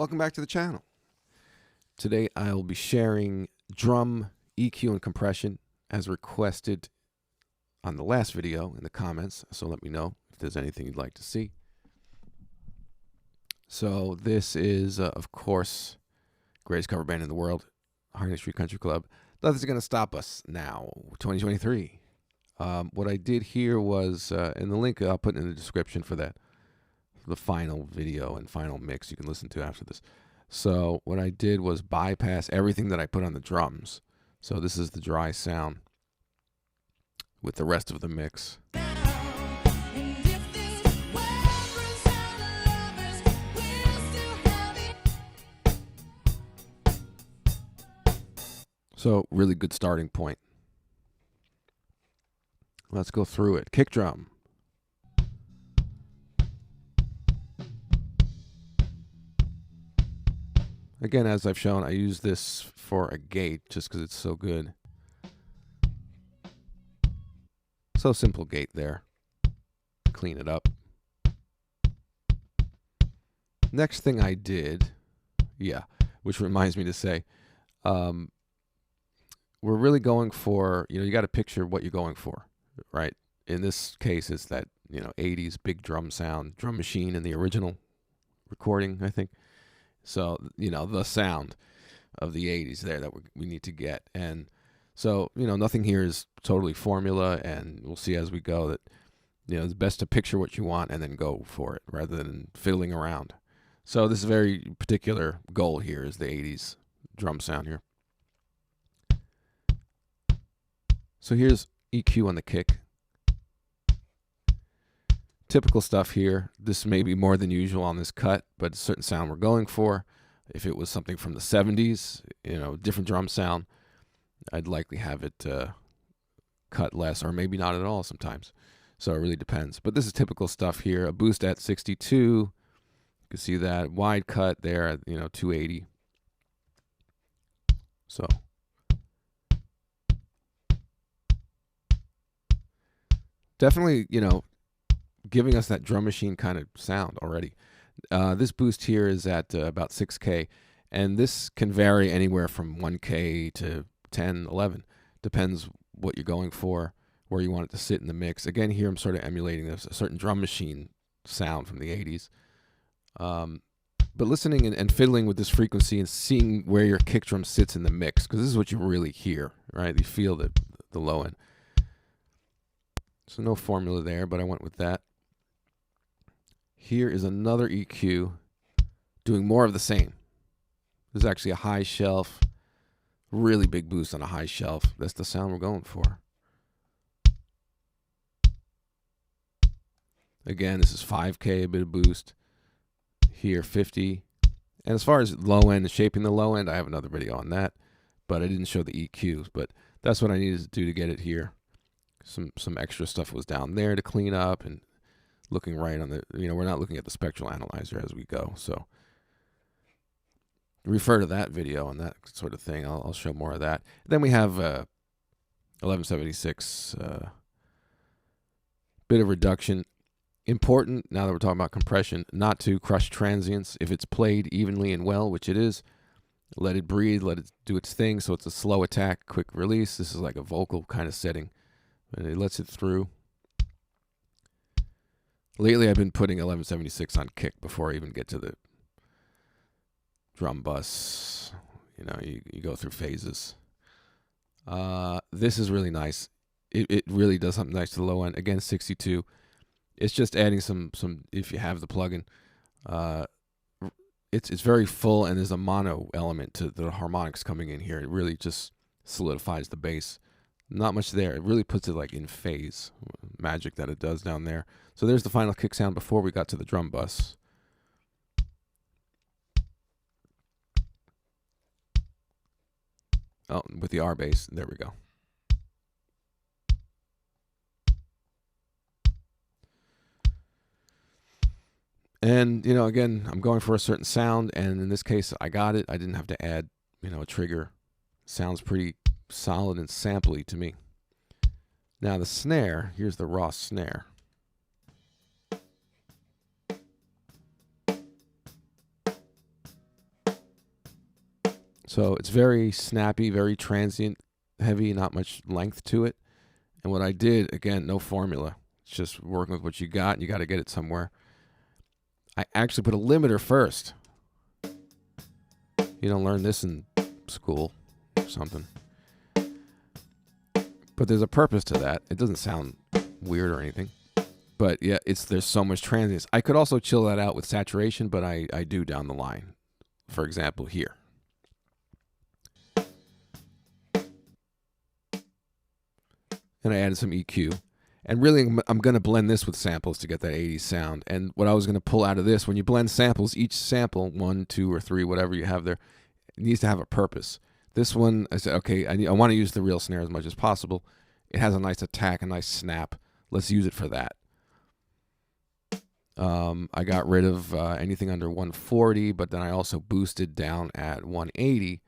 Welcome back to the channel. Today I'll be sharing drum EQ and compression as requested on the last video in the comments, so let me know if there's anything you'd like to see. So this is, of course, greatest cover band in the world, Hindley Street Country Club. Nothing's going to stop us now, 2023. What I did here was, in the link I'll put in the description for that, the final video and final mix you can listen to after this. So what I did was bypass everything that I put on the drums. So this is the dry sound with the rest of the mix. So really good starting point. Let's go through it. Kick drum. Again, as I've shown, I use this for a gate just because it's so good. So simple gate there. Clean it up. Next thing I did, which reminds me to say, we're really going for, you got to picture what you're going for, right? In this case, it's that, 80s big drum sound, drum machine in the original recording, I think. So, the sound of the 80s there that we need to get. And so, nothing here is totally formula, and we'll see as we go that, it's best to picture what you want and then go for it rather than fiddling around. So this is a very particular goal here, is the 80s drum sound here. So here's EQ on the kick. Typical stuff here. This may be more than usual on this cut, but a certain sound we're going for. If it was something from the 70s, different drum sound, I'd likely have it cut less, or maybe not at all sometimes. So it really depends. But this is typical stuff here. A boost at 62. You can see that wide cut there at 280. So definitely, giving us that drum machine kind of sound already. This boost here is at about 6K, and this can vary anywhere from 1K to 10, 11. Depends what you're going for, where you want it to sit in the mix. Again, here I'm sort of emulating a certain drum machine sound from the 80s. But listening and fiddling with this frequency and seeing where your kick drum sits in the mix, because this is what you really hear, right? You feel the low end. So no formula there, but I went with that. Here is another EQ doing more of the same. This is actually a high shelf, really big boost on a high shelf. That's the sound we're going for. Again, this is 5K, a bit of boost. Here, 50. And as far as low end and shaping the low end, I have another video on that, but I didn't show the EQs. But that's what I needed to do to get it here. Some extra stuff was down there to clean up, and looking right on the, we're not looking at the spectral analyzer as we go. So refer to that video and that sort of thing. I'll show more of that. Then we have 1176, bit of reduction. Important, now that we're talking about compression, not to crush transients. If it's played evenly and well, which it is, let it breathe, let it do its thing. So it's a slow attack, quick release. This is like a vocal kind of setting. And it lets it through. Lately, I've been putting 1176 on kick before I even get to the drum bus. You go through phases. This is really nice. It really does something nice to the low end. Again, 62. It's just adding some if you have the plugin. It's very full, and there's a mono element to the harmonics coming in here. It really just solidifies the bass. Not much there. It really puts it like in phase. Magic that it does down there. So there's the final kick sound before we got to the drum bus. Oh, with the R bass. There we go. And, again, I'm going for a certain sound, and in this case, I got it. I didn't have to add, a trigger. Sounds pretty solid and sampley to me. Now the snare, here's the raw snare. So it's very snappy, very transient, heavy, not much length to it. And what I did, again, no formula. It's just working with what you got, and you got to get it somewhere. I actually put a limiter first. You don't learn this in school or something. But there's a purpose to that. It doesn't sound weird or anything. But yeah, there's so much transience. I could also chill that out with saturation, but I do down the line. For example, here. And I added some EQ. And really, I'm going to blend this with samples to get that 80s sound. And what I was going to pull out of this, when you blend samples, each sample, 1, 2, or 3, whatever you have there, it needs to have a purpose. This one, I said, okay, I want to use the real snare as much as possible. It has a nice attack, a nice snap. Let's use it for that. I got rid of anything under 140, but then I also boosted down at 180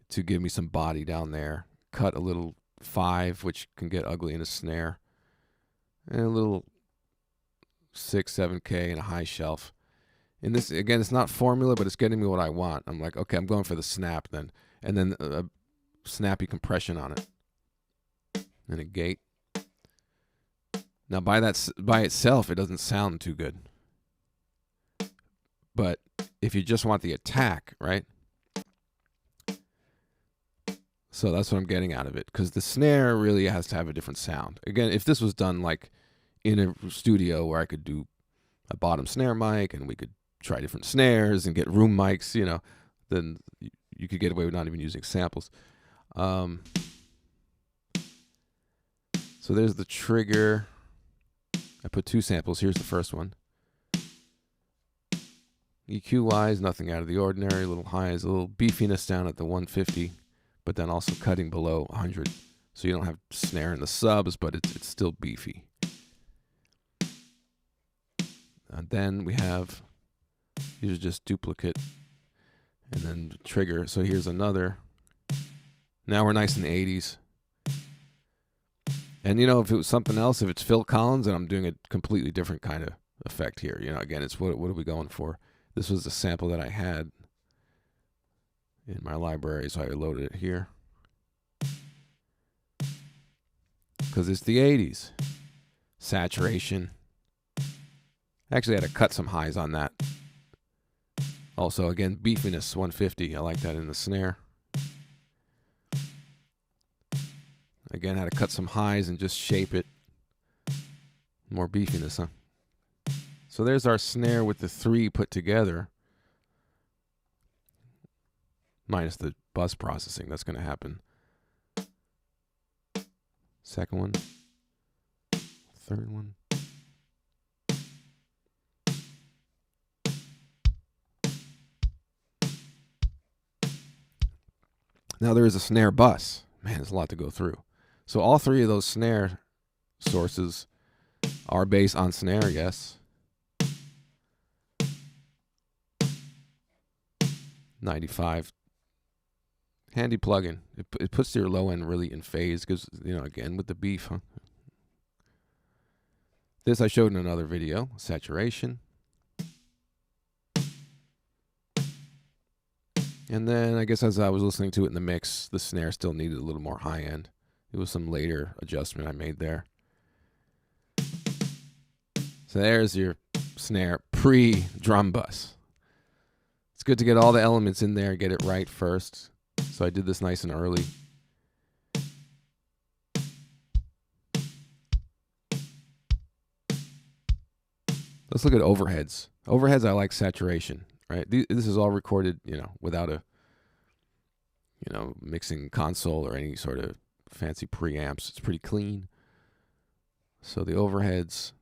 to give me some body down there. Cut a little 5, which can get ugly in a snare. And a little 6, 7K and a high shelf. And this, again, it's not formula, but it's getting me what I want. I'm like, okay, I'm going for the snap then. And then a snappy compression on it. And a gate. Now, by itself, it doesn't sound too good. But if you just want the attack, right? So that's what I'm getting out of it. Because the snare really has to have a different sound. Again, if this was done like in a studio where I could do a bottom snare mic and we could try different snares and get room mics, you know, then you could get away with not even using samples. So there's the trigger. I put 2 samples. Here's the first one. EQ-wise, nothing out of the ordinary. A little highs, a little beefiness down at the 150, but then also cutting below 100. So you don't have snare in the subs, but it's still beefy. And then we have, these are just duplicate, and then trigger. So here's another. Now we're nice in the 80s. And, you know, if it was something else, if it's Phil Collins, then I'm doing a completely different kind of effect here. You know, again, it's what are we going for? This was the sample that I had in my library, so I loaded it here. Because it's the 80s. Saturation. Actually, I had to cut some highs on that. Also, again, beefiness, 150. I like that in the snare. Again, had to cut some highs and just shape it. More beefiness, huh? So there's our snare with the 3 put together. Minus the bus processing. That's going to happen. Second one. Third one. Now there is a snare bus. Man, there's a lot to go through. So all 3 of those snare sources are based on snare, yes. 95. Handy plugin. It puts your low end really in phase because, you know, again, with the beef, huh? This I showed in another video. Saturation. And then I guess as I was listening to it in the mix, the snare still needed a little more high end. It was some later adjustment I made there. So there's your snare pre-drum bus. It's good to get all the elements in there, get it right first. So I did this nice and early. Let's look at overheads. Overheads, I like saturation, right? This is all recorded, you know, without a, you know, mixing console or any sort of fancy preamps. It's pretty clean. So the overheads.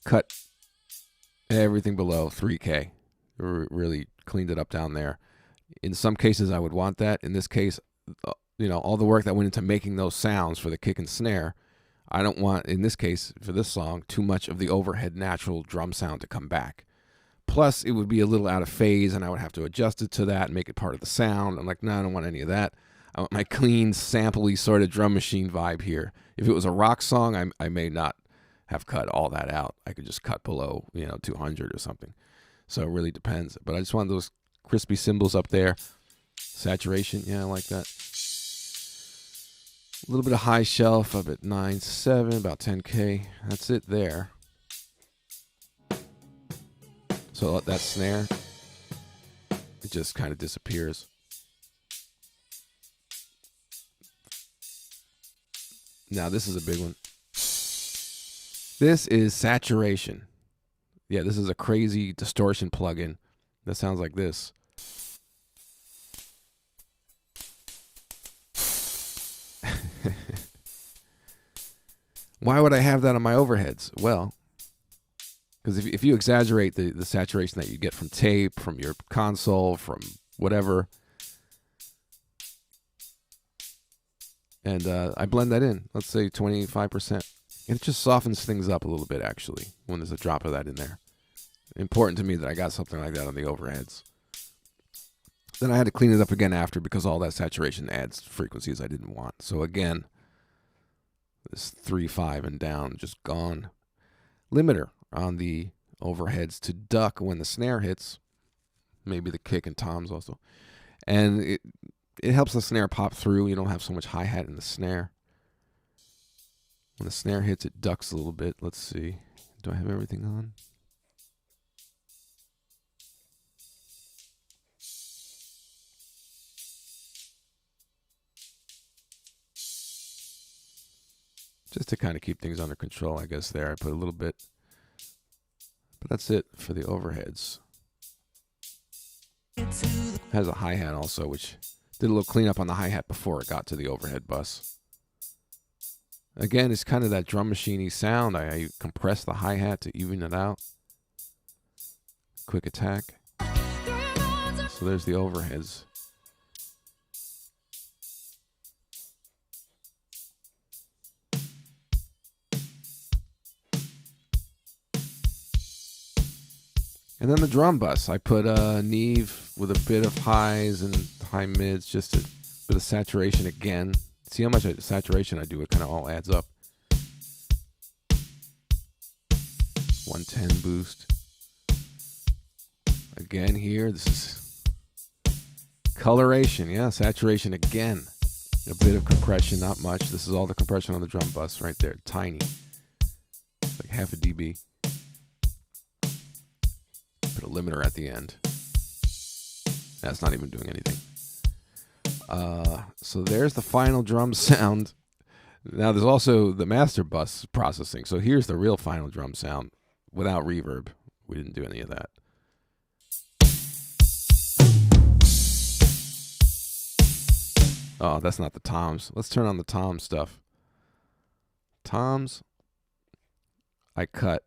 Cut everything below 3K. Really cleaned it up down there. In some cases, I would want that. In this case, you know, all the work that went into making those sounds for the kick and snare, I don't want, in this case, for this song, too much of the overhead natural drum sound to come back. Plus, it would be a little out of phase, and I would have to adjust it to that and make it part of the sound. I'm like, no, I don't want any of that. I want my clean, sampley sort of drum machine vibe here. If it was a rock song, I may not have cut all that out. I could just cut below, 200 or something. So it really depends. But I just want those crispy cymbals up there. Saturation, yeah, I like that. A little bit of high shelf up at 9.7, about 10K. That's it there. So that snare, it just kind of disappears. Now this is a big one. This is saturation. Yeah, this is a crazy distortion plugin that sounds like this. Why would I have that on my overheads? Well, because if you exaggerate the saturation that you get from tape, from your console, from whatever, and I blend that in, let's say 25%. It just softens things up a little bit, actually, when there's a drop of that in there. Important to me that I got something like that on the overheads. Then I had to clean it up again after because all that saturation adds frequencies I didn't want. So again, this 3.5 and down, just gone. Limiter on the overheads to duck when the snare hits. Maybe the kick and toms also. And it helps the snare pop through. You don't have so much hi-hat in the snare. When the snare hits, it ducks a little bit. Let's see. Do I have everything on? Just to kind of keep things under control, I guess there. I put a little bit. But that's it for the overheads. Has a hi-hat also, which did a little cleanup on the hi-hat before it got to the overhead bus. Again, it's kind of that drum machine-y sound. I compress the hi-hat to even it out. Quick attack. So there's the overheads. And then the drum bus. I put a Neve with a bit of highs and high mids, just a bit of saturation again. See how much saturation I do, it kind of all adds up. 110 boost. Again here, this is coloration, yeah, saturation again. A bit of compression, not much. This is all the compression on the drum bus right there, tiny. It's like half a dB. Put a limiter at the end. That's not even doing anything. So there's the final drum sound. Now there's also the master bus processing. So here's the real final drum sound without reverb. We didn't do any of that. Oh, that's not the toms. Let's turn on the tom stuff. Toms, I cut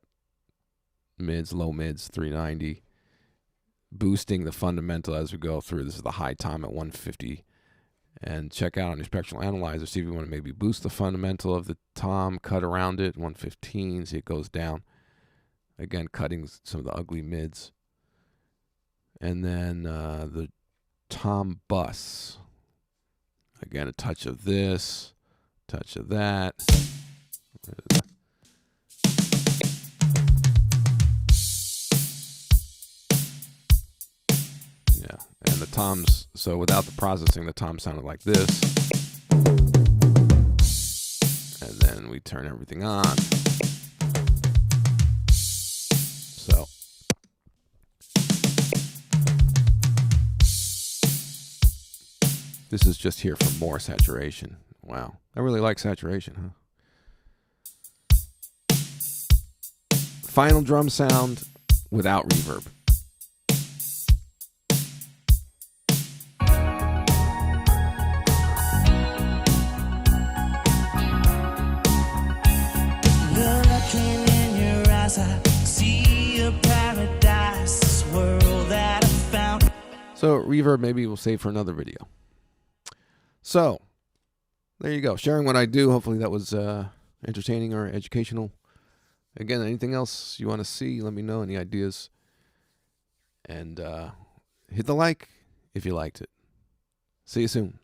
mids, low mids, 390. Boosting the fundamental as we go through. This is the high tom at 150. And check out on your spectral analyzer, see if you want to maybe boost the fundamental of the tom, cut around it, 115, see it goes down. Again, cutting some of the ugly mids. And then the tom bus. Again, a touch of this, touch of that. Yeah, and the toms, so without the processing, the tom sounded like this. And then we turn everything on. So. This is just here for more saturation. Wow. I really like saturation, huh? Final drum sound without reverb. Looking in your eyes, I see a paradise world that I found. So reverb maybe we'll save for another video. So, there you go. Sharing what I do. Hopefully that was entertaining or educational. Again, anything else you want to see, let me know. Any ideas. And hit the like if you liked it. See you soon.